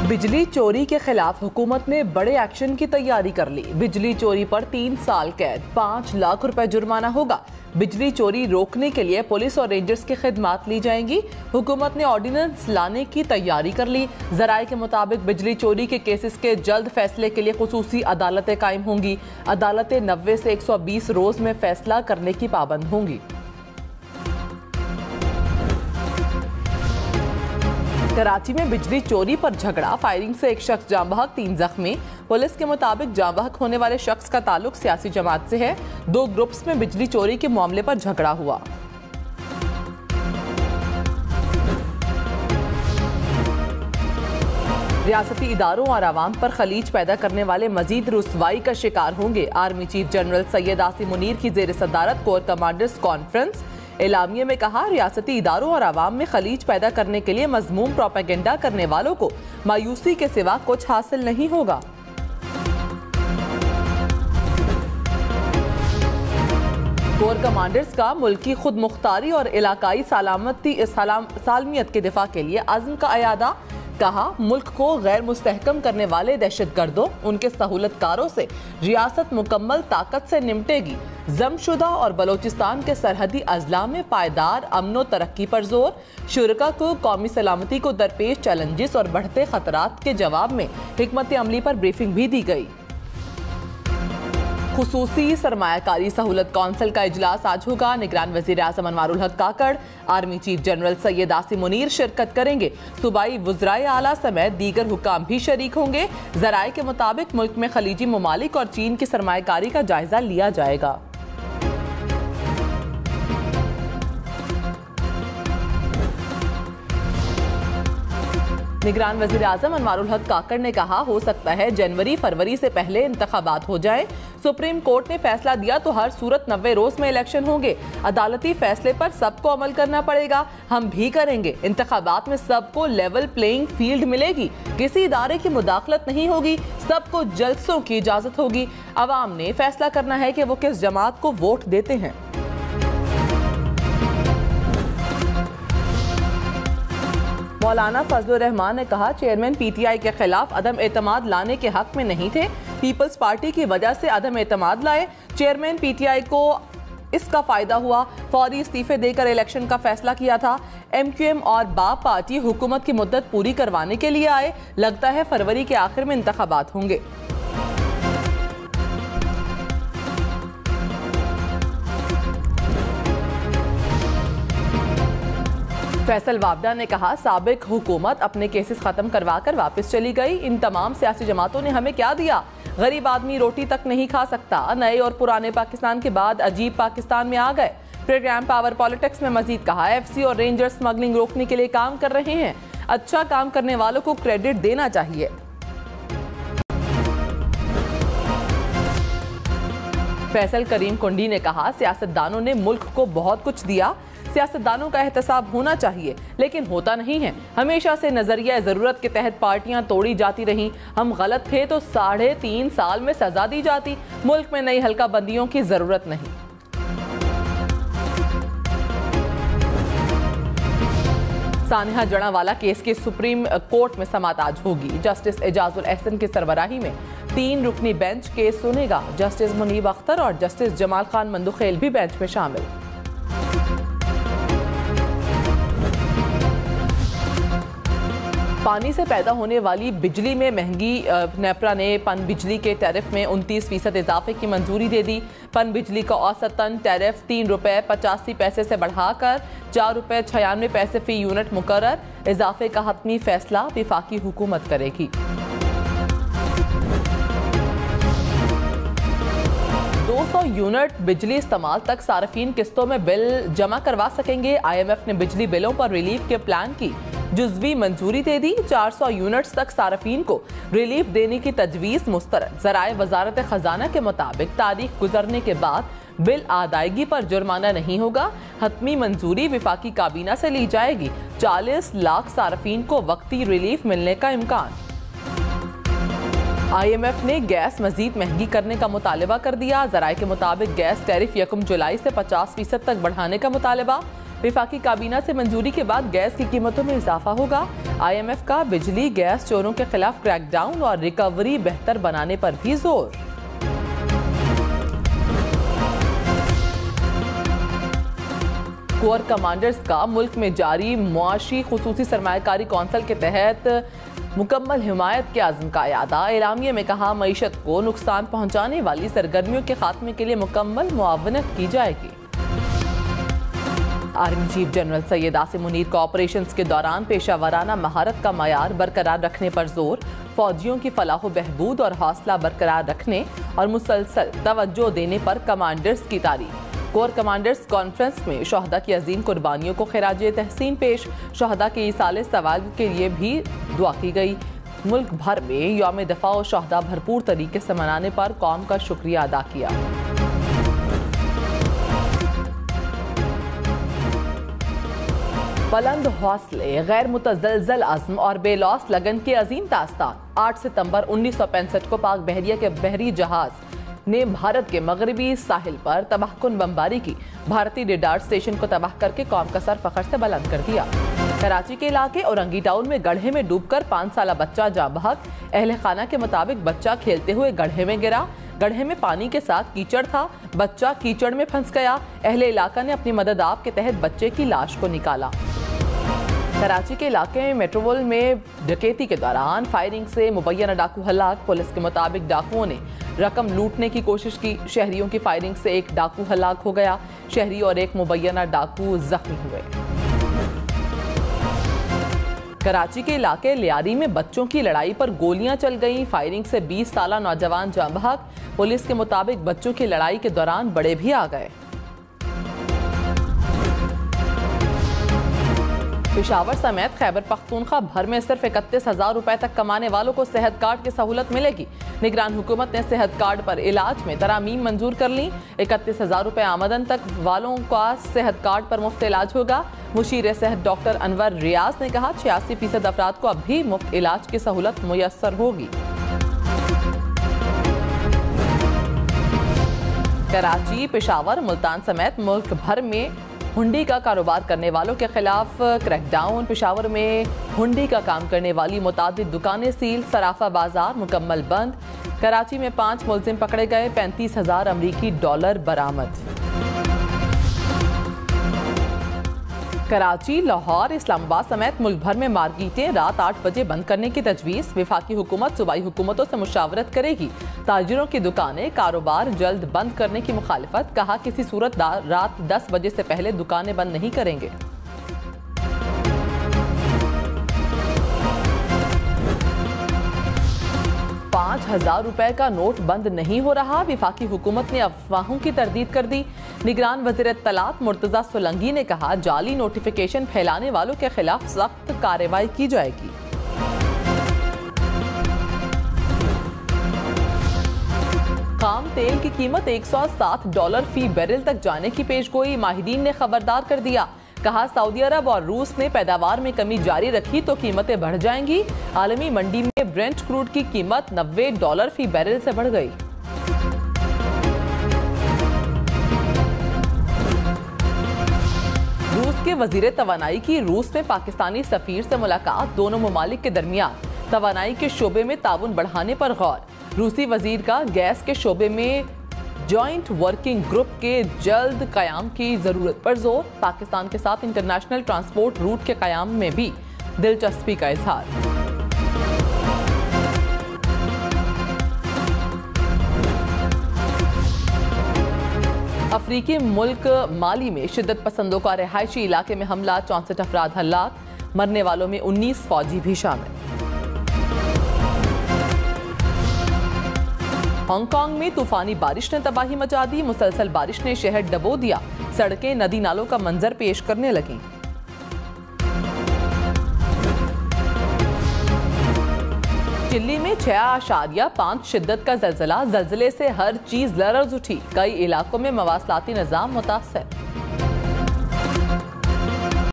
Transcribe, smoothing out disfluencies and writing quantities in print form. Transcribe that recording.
बिजली चोरी के खिलाफ हुकूमत ने बड़े एक्शन की तैयारी कर ली। बिजली चोरी पर 3 साल कैद, 5 लाख रुपए जुर्माना होगा। बिजली चोरी रोकने के लिए पुलिस और रेंजर्स की खिदमत ली जाएंगी। हुकूमत ने ऑर्डिनेंस लाने की तैयारी कर ली। जराये के मुताबिक बिजली चोरी के केसेस के जल्द फैसले के लिए खुसूसी अदालतें कायम होंगी। अदालतें 90 से 120 रोज में फैसला करने की पाबंद होंगी। कराची में बिजली चोरी पर झगड़ा, फायरिंग से एक शख्स जाँ बहक, 3 जख्मी। पुलिस के मुताबिक जाँ बहक होने वाले शख्स का ताल्लुक सियासी जमात से है। 2 ग्रुप्स में बिजली चोरी के मामले पर झगड़ा हुआ। रियासती इदारों और आवाम पर खलीज पैदा करने वाले मजीद रुसवाई का शिकार होंगे। Army chief general Syed Asim Munir की जेर सदारत कोर कमांडर्स कॉन्फ्रेंस। एलामिये में कहा, रियासती इदारों और आवाम में खलीज पैदा करने के लिए मजमूम प्रोपेगेंडा करने वालों को मायूसी के सिवा कुछ हासिल नहीं होगा। कोर कमांडर्स का मुल्की खुद मुख्तारी और इलाकाई सालमियत के दिफा के लिए अज़्म का अयादा। कहा, मुल्क को गैर मुस्तहकम करने वाले दहशतगर्दों, उनके सहूलतकारों से रियासत मुकम्मल ताकत से निपटेगी। जमशुदा और बलोचिस्तान के सरहदी अजला में पायदार अमन व तरक्की पर जोर। शुरका को कौमी सलामती को दरपेश चैलेंजेस और बढ़ते खतरात के जवाब में हिकमत अमली पर ब्रीफिंग भी दी गई। खुसूसी सरमायाकारी सहूलत कौंसिल का इजलास आज होगा। निगरान वज़ीर आज़म Anwaarul Haq Kakar, army chief general Syed Asim Munir शिरकत करेंगे। सूबाई वज़राए आला समेत दीगर हुकाम भी शरीक होंगे। ज़राए के मुताबिक मुल्क में खलीजी ममालिक और चीन की सरमायाकारी का जायजा लिया जाएगा। निगरान वज़ीर आज़म अनवारुल हक काकड़ ने कहा, हो सकता है जनवरी-फरवरी से पहले इंतखाबात हो जाएं। सुप्रीम कोर्ट ने फैसला दिया तो हर सूरत 90 रोज में इलेक्शन होंगे। अदालती फैसले पर सबको अमल करना पड़ेगा, हम भी करेंगे। इंतखाबात में सबको लेवल प्लेइंग फील्ड मिलेगी, किसी इदारे की मुदाखलत नहीं होगी, सबको जलसों की इजाजत होगी। अवाम ने फैसला करना है कि वो किस जमात को वोट देते हैं। मौलाना फजलुर रहमान ने कहा, चेयरमैन पीटीआई के खिलाफ अदम एतमाद लाने के हक में नहीं थे, पीपल्स पार्टी की वजह से अदम एतमाद लाए। चेयरमैन पीटीआई को इसका फायदा हुआ, फौरी इस्तीफे देकर इलेक्शन का फैसला किया था। एमक्यूएम और बाप पार्टी हुकूमत की मुद्दत पूरी करवाने के लिए आए। लगता है फरवरी के आखिर में इंतखाबात होंगे। फैसल वाबडा ने कहा, साबिक हुकूमत अपने केसेस खत्म करवा कर वापस चली गई। इन तमाम सियासी जमातों ने हमें क्या दिया? गरीब आदमी रोटी तक नहीं खा सकता। नए और पुराने पाकिस्तान के बाद अजीब पाकिस्तान में आ गए। प्रोग्राम पावर पॉलिटिक्स में मजीद कहा, एफसी और रेंजर स्मगलिंग रोकने के लिए काम कर रहे हैं। अच्छा काम करने वालों को क्रेडिट देना चाहिए। फैसल करीम कुंडी ने कहा, सियासतदानों ने मुल्क को बहुत कुछ दिया, सियासतदानों का एहतसाब होना चाहिए, लेकिन होता नहीं है। हमेशा से नजरिया जरूरत के तहत पार्टियां तोड़ी जाती रहीं। हम गलत थे तो 3.5 साल में सजा दी जाती। मुल्क में नई हल्का बंदियों की जरूरत नहीं। सानिहा जड़ावाला केस की सुप्रीम कोर्ट में समाअत आज होगी। जस्टिस एजाजुल एहसन की सरबराही में 3 रुकनी बेंच केस सुनेगा। जस्टिस मुनीब अख्तर और जस्टिस जमाल खान मंदुखेल भी बेंच में शामिल। पानी से पैदा होने वाली बिजली में महंगी, नेपरा ने पन बिजली के टैरिफ में 29% इजाफे की मंजूरी दे दी। पन बिजली का औसतन टैरिफ 3 रुपये 85 पैसे से बढ़ाकर 4 रुपये 96 पैसे फी यूनिट मुकर्रर। इजाफे का हतमी फैसला वफाकी हुकूमत करेगी। 200 यूनिट बिजली इस्तेमाल तक सार्फिन किस्तों में बिल जमा करवा सकेंगे। IMF ने बिजली बिलों पर रिलीफ के प्लान की जुज़वी मंजूरी दे दी। 400 यूनिट्स तक सार्फिन को रिलीफ देने की तजवीज़ मुस्तरद। ज़राए वजारत खजाना के मुताबिक तारीख गुजरने के बाद बिल अदायगी पर जुर्माना नहीं होगा। हतमी मंजूरी वफाकी काबीना से ली जाएगी। 40 लाख सार्फिन को वक्ती रिलीफ मिलने का इम्कान। IMF ने गैस मजीद महंगी करने का मुतालबा कर दिया। ज़राए के मुताबिक गैस टैरिफ 1 जुलाई से 50% तक बढ़ाने का मुतालबा। वफाकी काबीना से मंजूरी के बाद गैस की कीमतों में इजाफा होगा। IMF का बिजली गैस चोरों के खिलाफ क्रैकडाउन और रिकवरी बेहतर बनाने पर भी जोर। कोर कमांडर्स का मुल्क में जारी मुआशी खुसूसी सरमायाकारी कौंसिल के तहत मुकम्मल हिमायत के आज़म का अयादा। एलामिया में कहा, मईशत को नुकसान पहुंचाने वाली सरगर्मियों के खात्मे के लिए मुकम्मल मुआवनत की जाएगी। Army chief general Syed Asim Munir का ऑपरेशंस के दौरान पेशा वराना महारत का मयार बरकरार रखने पर जोर। फौजियों की फलाह बहबूद और हौसला बरकरार रखने और मुसलसल तवज्जो देने पर कमांडर्स की तारीफ। कोर कमांडर्स कॉन्फ्रेंस में शहदा की अजीम कुर्बानियों को खिराजे तहसीन पेश। शहदा के ईसाले सवाल के लिए भी दुआ की गई। मुल्क भर में यौम दफा और शहदा भरपूर तरीके से मनाने पर कौम का शुक्रिया अदा किया। बुलंद हौसले, गैर मुतज़लज़ल अज़्म और बेलौस लगन के अजीम दास्तान। 8 सितंबर 1965 को पाक बहरिया के बहरी जहाज ने भारत के मगरबी साहिल पर तबाहकुन बमबारी की। भारतीय रेडार स्टेशन को तबाह करके कौम का सर फखर से बुलंद कर दिया। कराची के इलाके औरंगी टाउन में गड्ढे में डूबकर 5 साला बच्चा जाँ बहक। अहले खाना के मुताबिक बच्चा खेलते हुए गड्ढे में गिरा। गड्ढे में पानी के साथ कीचड़ था। बच्चा कीचड़ में फंस गया। अहले इलाका ने अपनी मदद आप के तहत बच्चे की लाश को निकाला। कराची के इलाके मेट्रोवोल में डकैती के दौरान फायरिंग से मुबैना डाकू हलाक। पुलिस के मुताबिक डाकुओं ने रकम लूटने की कोशिश की। शहरियों की फायरिंग से एक डाकू हलाक हो गया। शहरी और एक मुबैना डाकू जख्मी हुए। कराची के इलाके लियारी में बच्चों की लड़ाई पर गोलियां चल गईं। फायरिंग से 20 साला नौजवान जाँ बहक। पुलिस के मुताबिक बच्चों की लड़ाई के दौरान बड़े भी आ गए। पेशावर समेत खैबर पख्तूनख्वा भर में सिर्फ 31,000 रुपए तक कमाने वालों को सेहत कार्ड की सहूलत मिलेगी। निगरान हुकूमत ने सेहत कार्ड पर इलाज में तरामीम मंजूर कर ली। 31,000 रुपए आमदन तक वालों का सेहत कार्ड पर मुफ्त इलाज होगा। मुशीर सेहत डॉक्टर अनवर रियाज ने कहा, 86% अफराद को अब भी मुफ्त इलाज की सहूलत मुयस्सर होगी। कराची, पेशावर, मुल्तान समेत मुल्क भर में हुंडी का कारोबार करने वालों के खिलाफ क्रैकडाउन। पेशावर में हुंडी का काम करने वाली मुतादिद दुकानें सील। सराफा बाजार मुकम्मल बंद। कराची में 5 मुलजिम पकड़े गए। 35,000 अमरीकी डॉलर बरामद। कराची, लाहौर, इस्लामाबाद समेत मुल्क भर में मार्केटें रात 8 बजे बंद करने की तजवीज़। वफाकी हुकूमत सूबाई हुकूमतों से मुशावरत करेगी। ताजिरों की दुकानें कारोबार जल्द बंद करने की मुखालिफत। कहा, किसी सूरत रात 10 बजे से पहले दुकानें बंद नहीं करेंगे। 5,000 रुपए का नोट बंद नहीं हो रहा। वफाकी हुकूमत ने अफवाहों की तरदीद कर दी। निगरान वज़ीर इत्तलात मुर्तज़ा सोलंकी ने कहा, जाली नोटिफिकेशन फैलाने वालों के खिलाफ सख्त कार्रवाई की जाएगी। खाम तेल की कीमत $107 फी बैरल तक जाने की पेशगोई। माहिरीन ने खबरदार कर दिया। कहा, सऊदी अरब और रूस ने पैदावार में कमी जारी रखी तो कीमतें बढ़ जाएंगी। आलमी मंडी में ब्रेंट क्रूड की कीमत $90 फी बैरल से बढ़ गई। रूस के वजीर तवानाई की रूस में पाकिस्तानी सफीर से मुलाकात। दोनों ममालिक के दरमियान तवानाई के शोबे में ताउन बढ़ाने पर गौर। रूसी वजीर का गैस के शोबे में जॉइंट वर्किंग ग्रुप के जल्द कयाम की जरूरत पर जोर। पाकिस्तान के साथ इंटरनेशनल ट्रांसपोर्ट रूट के कयाम में भी दिलचस्पी का इजहार। अफ्रीकी मुल्क माली में शिद्दत पसंदों का रिहायशी इलाके में हमला। 64 अफराद हलाक। मरने वालों में 19 फौजी भी शामिल। हांगकांग में तूफानी बारिश ने तबाही मचा दी। मुसलसल बारिश ने शहर डबो दिया। सड़कें नदी नालों का मंजर पेश करने लगीं। चिल्ली में 6.5 शिद्दत का जलजला। जलजले से हर चीज लरज उठी। कई इलाकों में मवासलाती निजाम मुतासर।